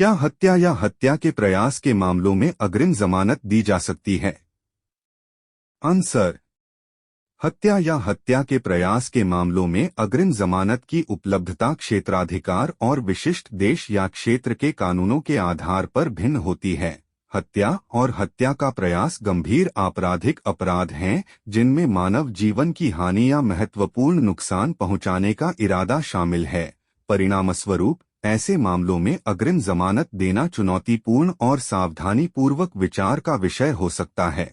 क्या हत्या या हत्या के प्रयास के मामलों में अग्रिम जमानत दी जा सकती है? आंसर: हत्या या हत्या के प्रयास के मामलों में अग्रिम जमानत की उपलब्धता क्षेत्राधिकार और विशिष्ट देश या क्षेत्र के कानूनों के आधार पर भिन्न होती है। हत्या और हत्या का प्रयास गंभीर आपराधिक अपराध हैं, जिनमें मानव जीवन की हानि या महत्वपूर्ण नुकसान पहुंचाने का इरादा शामिल है। परिणामस्वरूप ऐसे मामलों में अग्रिम जमानत देना चुनौतीपूर्ण और सावधानीपूर्वक विचार का विषय हो सकता है।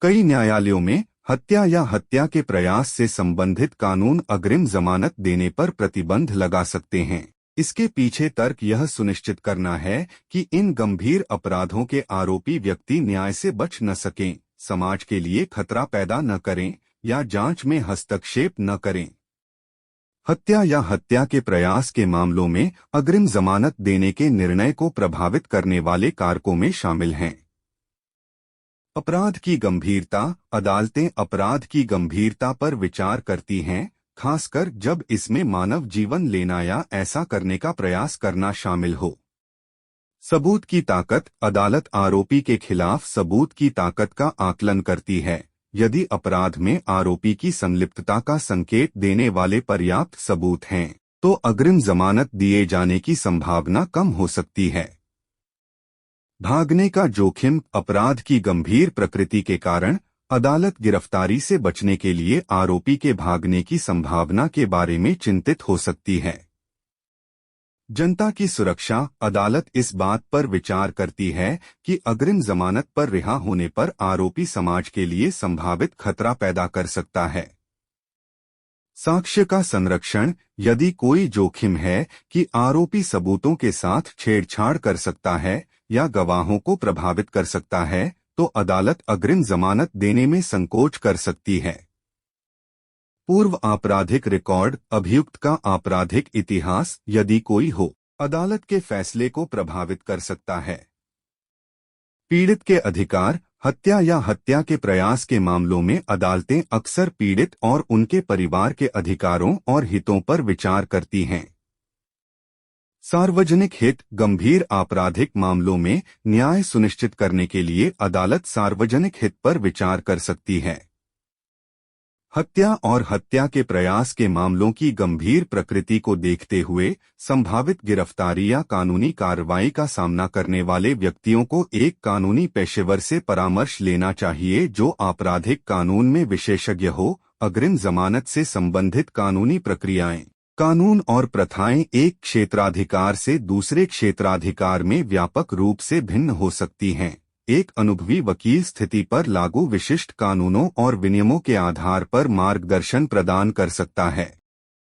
कई न्यायालयों में हत्या या हत्या के प्रयास से संबंधित कानून अग्रिम जमानत देने पर प्रतिबंध लगा सकते हैं। इसके पीछे तर्क यह सुनिश्चित करना है कि इन गंभीर अपराधों के आरोपी व्यक्ति न्याय से बच न सकें, समाज के लिए खतरा पैदा न करें या जांच में हस्तक्षेप न करें। हत्या या हत्या के प्रयास के मामलों में अग्रिम जमानत देने के निर्णय को प्रभावित करने वाले कारकों में शामिल हैं: अपराध की गंभीरता। अदालतें अपराध की गंभीरता पर विचार करती हैं, खासकर जब इसमें मानव जीवन लेना या ऐसा करने का प्रयास करना शामिल हो। सबूत की ताकत। अदालत आरोपी के खिलाफ सबूत की ताकत का आकलन करती है। यदि अपराध में आरोपी की संलिप्तता का संकेत देने वाले पर्याप्त सबूत हैं, तो अग्रिम जमानत दिए जाने की संभावना कम हो सकती है। भागने का जोखिम। अपराध की गंभीर प्रकृति के कारण अदालत गिरफ्तारी से बचने के लिए आरोपी के भागने की संभावना के बारे में चिंतित हो सकती है। जनता की सुरक्षा। अदालत इस बात पर विचार करती है कि अग्रिम जमानत पर रिहा होने पर आरोपी समाज के लिए संभावित खतरा पैदा कर सकता है। साक्ष्य का संरक्षण। यदि कोई जोखिम है कि आरोपी सबूतों के साथ छेड़छाड़ कर सकता है या गवाहों को प्रभावित कर सकता है, तो अदालत अग्रिम जमानत देने में संकोच कर सकती है। पूर्व आपराधिक रिकॉर्ड। अभियुक्त का आपराधिक इतिहास, यदि कोई हो, अदालत के फैसले को प्रभावित कर सकता है। पीड़ित के अधिकार। हत्या या हत्या के प्रयास के मामलों में अदालतें अक्सर पीड़ित और उनके परिवार के अधिकारों और हितों पर विचार करती हैं। सार्वजनिक हित। गंभीर आपराधिक मामलों में न्याय सुनिश्चित करने के लिए अदालत सार्वजनिक हित पर विचार कर सकती है। हत्या और हत्या के प्रयास के मामलों की गंभीर प्रकृति को देखते हुए संभावित गिरफ्तारी या कानूनी कार्रवाई का सामना करने वाले व्यक्तियों को एक कानूनी पेशेवर से परामर्श लेना चाहिए जो आपराधिक कानून में विशेषज्ञ हो। अग्रिम जमानत से संबंधित कानूनी प्रक्रियाएं, कानून और प्रथाएं एक क्षेत्राधिकार से दूसरे क्षेत्राधिकार में व्यापक रूप से भिन्न हो सकती हैं। एक अनुभवी वकील स्थिति पर लागू विशिष्ट कानूनों और विनियमों के आधार पर मार्गदर्शन प्रदान कर सकता है।